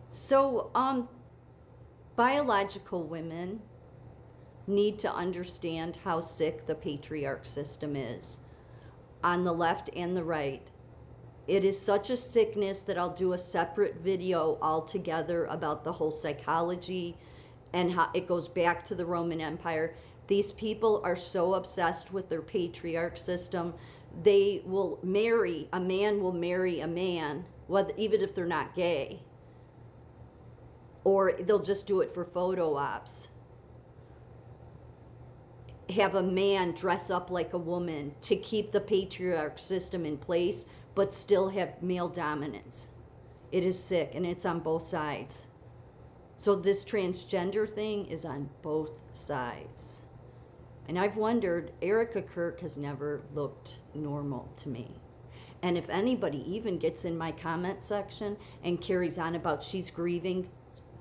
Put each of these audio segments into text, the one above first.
So, biological women need to understand how sick the patriarch system is on the left and the right. It is such a sickness that I'll do a separate video altogether about the whole psychology and how it goes back to the Roman Empire. These people are so obsessed with their patriarch system. They will marry, a man will marry a man, whether, even if they're not gay. Or they'll just do it for photo ops. Have a man dress up like a woman to keep the patriarch system in place, but still have male dominance. It is sick, and it's on both sides. So this transgender thing is on both sides. And I've wondered, Erica Kirk has never looked normal to me. And if anybody even gets in my comment section and carries on about she's grieving,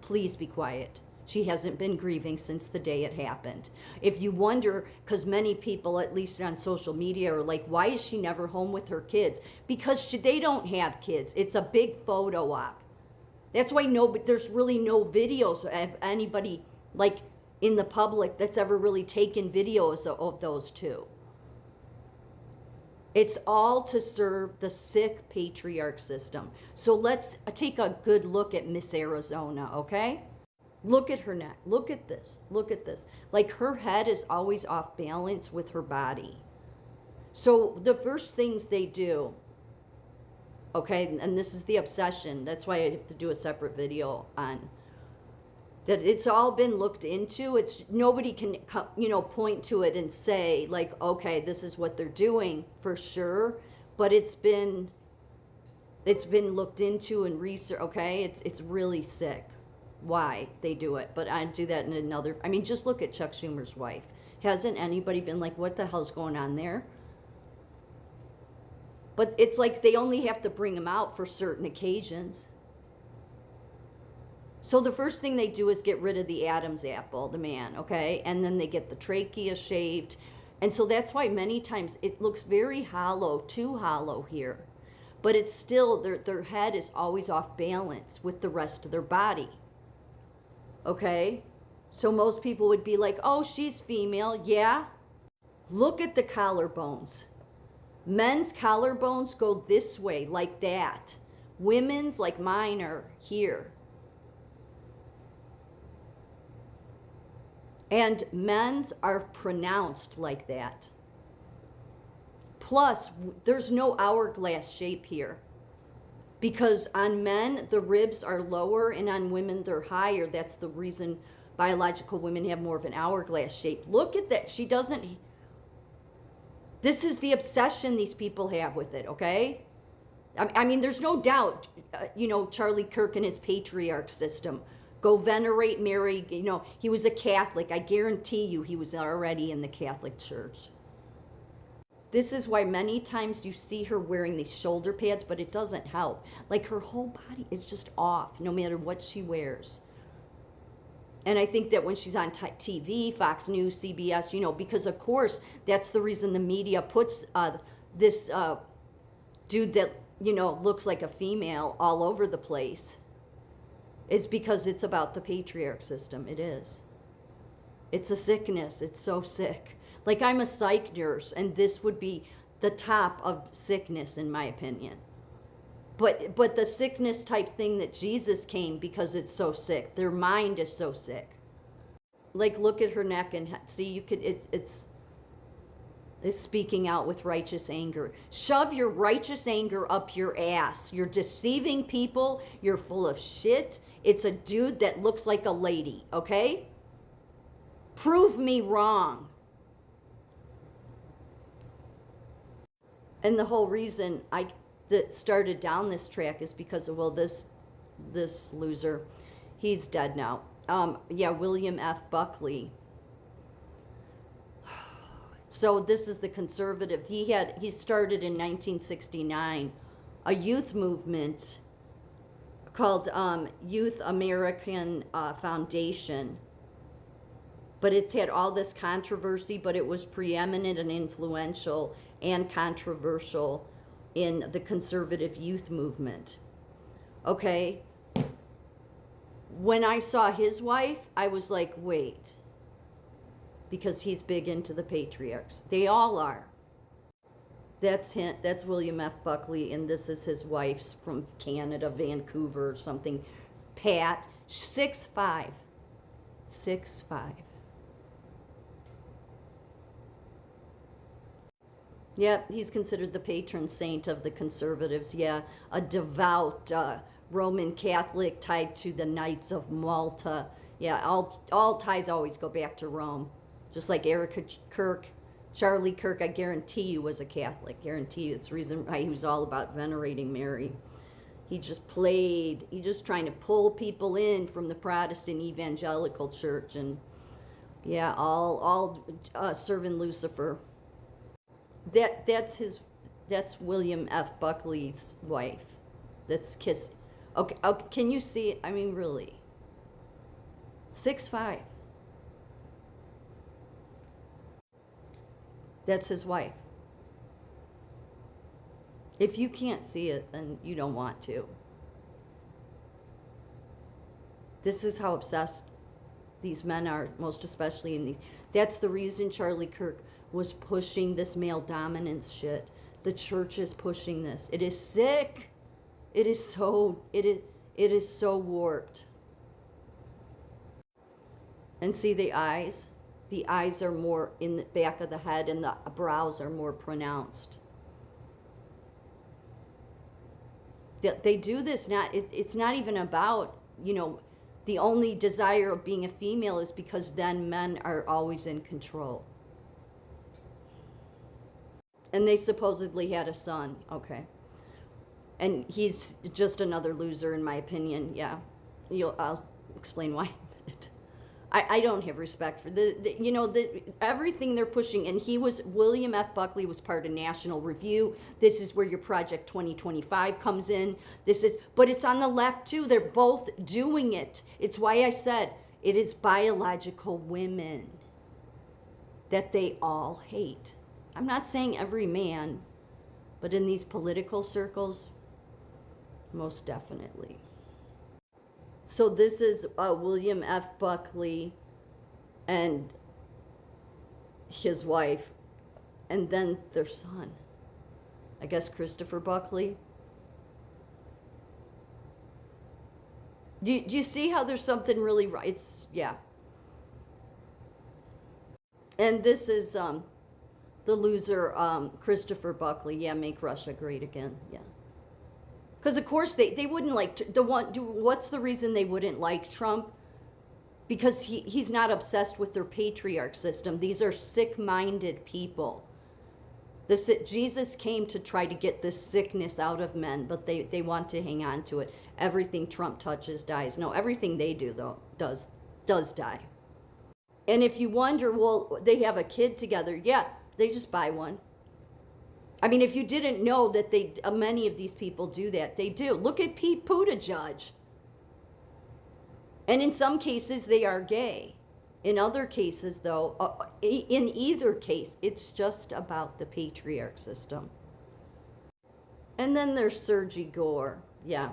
please be quiet. She hasn't been grieving since the day it happened. If you wonder, because many people, at least on social media, are like, why is she never home with her kids? Because they don't have kids. It's a big photo op. That's why there's really no videos of anybody like in the public that's ever really taken videos of those two. It's all to serve the sick patriarch system. So let's take a good look at Miss Arizona, okay? Look at her neck. Look at this. Look at this. Like her head is always off balance with her body. So the first things they do, okay, and this is the obsession. That's why I have to do a separate video on that. It's all been looked into. It's nobody can, point to it and say like, okay, this is what they're doing for sure. But it's been looked into and researched. Okay, it's really sick why they do it, but I do that in another. I mean, just look at Chuck Schumer's wife. Hasn't anybody been like, what the hell's going on there? But it's like they only have to bring him out for certain occasions. So the first thing they do is get rid of the Adam's apple, the man, okay? And then they get the trachea shaved. And so that's why many times it looks very hollow, too hollow here. But it's still, their head is always off balance with the rest of their body. Okay, so most people would be like, oh, she's female. Yeah. Look at the collarbones. Men's collarbones go this way, like that. Women's, like mine, are here. And men's are pronounced like that. Plus, there's no hourglass shape here. Because on men, the ribs are lower, and on women, they're higher. That's the reason biological women have more of an hourglass shape. Look at that. She doesn't. This is the obsession these people have with it, okay? I mean, there's no doubt, Charlie Kirk and his patriarch system. Go venerate Mary. He was a Catholic. I guarantee you he was already in the Catholic Church. This is why many times you see her wearing these shoulder pads, but it doesn't help. Like her whole body is just off, no matter what she wears. And I think that when she's on TV, Fox News, CBS, because of course, that's the reason the media puts this dude that, looks like a female all over the place. Is because it's about the patriarch system. It is. It's a sickness. It's so sick. Like I'm a psych nurse, and this would be the top of sickness in my opinion. But the sickness type thing that Jesus came because it's so sick. Their mind is so sick. Like look at her neck and see, you could it's speaking out with righteous anger. Shove your righteous anger up your ass. You're deceiving people. You're full of shit. It's a dude that looks like a lady, okay? Prove me wrong. And the whole reason I started down this track is because of, this loser, he's dead now. William F. Buckley. So this is the conservative. He started in 1969 a youth movement called Youth American Foundation. But it's had all this controversy, but it was preeminent and influential and controversial in the conservative youth movement. Okay? When I saw his wife, I was like, wait, because he's big into the patriarchs. They all are. That's him. That's William F. Buckley, and this is his wife's from Canada, Vancouver or something. Pat, 6'5". 6'5". Yep, he's considered the patron saint of the conservatives. Yeah, a devout Roman Catholic tied to the Knights of Malta. Yeah, all ties always go back to Rome. Just like Erica Kirk, Charlie Kirk, I guarantee you was a Catholic. Guarantee you, it's the reason why he was all about venerating Mary. He just trying to pull people in from the Protestant evangelical church, and yeah, all serving Lucifer. That's William F. Buckley's wife. That's Kiss. Okay, can you see it? I mean, really. 6'5". That's his wife. If you can't see it, then you don't want to. This is how obsessed these men are, most especially in these. That's the reason Charlie Kirk was pushing this male dominance shit. The church is pushing this. It is sick. It is so warped. And see the eyes? The eyes are more in the back of the head and the brows are more pronounced. They do this it's not even about, the only desire of being a female is because then men are always in control. And they supposedly had a son. Okay. And he's just another loser in my opinion. Yeah. I'll explain why in a minute. I don't have respect for everything they're pushing. And William F. Buckley was part of National Review. This is where your Project 2025 comes in. But it's on the left too. They're both doing it. It's why I said it is biological women that they all hate. I'm not saying every man, but in these political circles, most definitely. So this is William F. Buckley and his wife, and then their son, I guess Christopher Buckley. Do you see how there's something really right? Yeah. And this is the loser, Christopher Buckley. Yeah, make Russia great again. Yeah. Because of course they wouldn't like what's the reason they wouldn't like Trump? Because he's not obsessed with their patriarch system. These are sick-minded people. Jesus came to try to get this sickness out of men, but they want to hang on to it. Everything Trump touches dies. No, everything they do though does die. And if you wonder, well, they have a kid together. Yeah, they just buy one. I mean, if you didn't know that many of these people do that, they do. Look at Pete Buttigieg. And in some cases, they are gay. In other cases, though, in either case, it's just about the patriarch system. And then there's Sergei Gore. Yeah.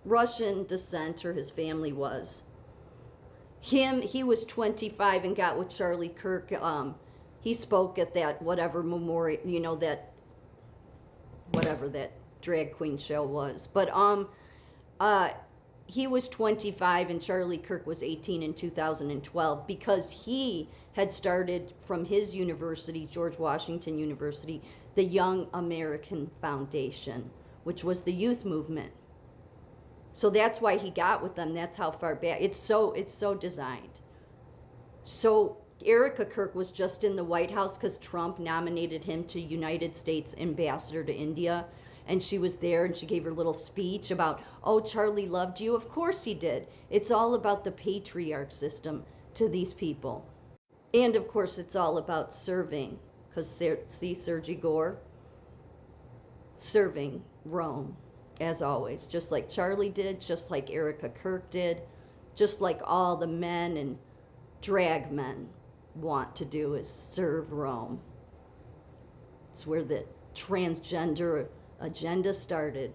Russian descent, or his family was. He was 25 and got with Charlie Kirk. He spoke at that whatever memorial, that whatever that drag queen show was. But he was 25 and Charlie Kirk was 18 in 2012 because he had started from his university, George Washington University, the Young American Foundation, which was the youth movement. So that's why he got with them. That's how far back. It's so designed. So Erica Kirk was just in the White House because Trump nominated him to United States ambassador to India. And she was there and she gave her little speech about, oh, Charlie loved you. Of course he did. It's all about the patriarch system to these people. And of course it's all about serving. Because see Sergei Gore? Serving Rome, as always. Just like Charlie did, just like Erica Kirk did, just like all the men and drag men want to do is serve Rome. It's where the transgender agenda started.